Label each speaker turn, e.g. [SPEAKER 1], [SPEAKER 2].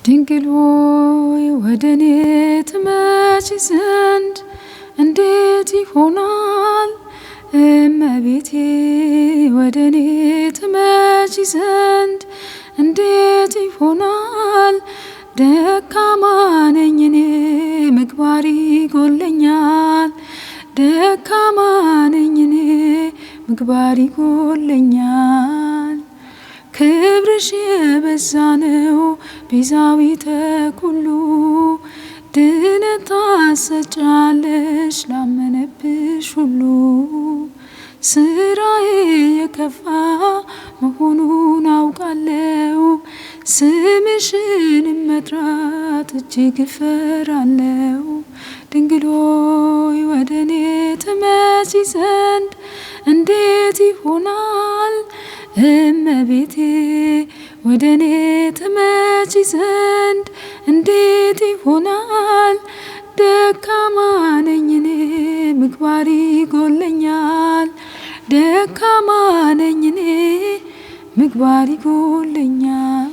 [SPEAKER 1] ድንግል ሆይ ወደኔ ትመጪ ዘንድ እንዴት ይሆናል? እመቤቴ ወደኔ ትመጪ ዘንድ እንዴት ይሆናል? ደካማ ነኝ እኔ ምግባር ይጎለኛል። ደካማ ነኝ እኔ ምግባር ይጎለኛል። ክብርሽ የበዛ ነው ቤዛዊተ ኩሉ ድነት ታሰጫለሽ ላመነብሽ ሁሉ። ስራዬ የከፋ መሆኑን አውቃለሁ ስምሽን መጥራት እጅግ እፈራለሁ። ድንግል ሆይ ወደኔ ትመጪ ዘንድ እንዴት ይሆናል? እመቤቴ ወደኔ ትመጪ ዘንድ እንዴት ይሆናል? ደካማ ነኝ እኔ ምግባር ይጎለኛል። ደካማ ነኝ እኔ ምግባር ይጎለኛል።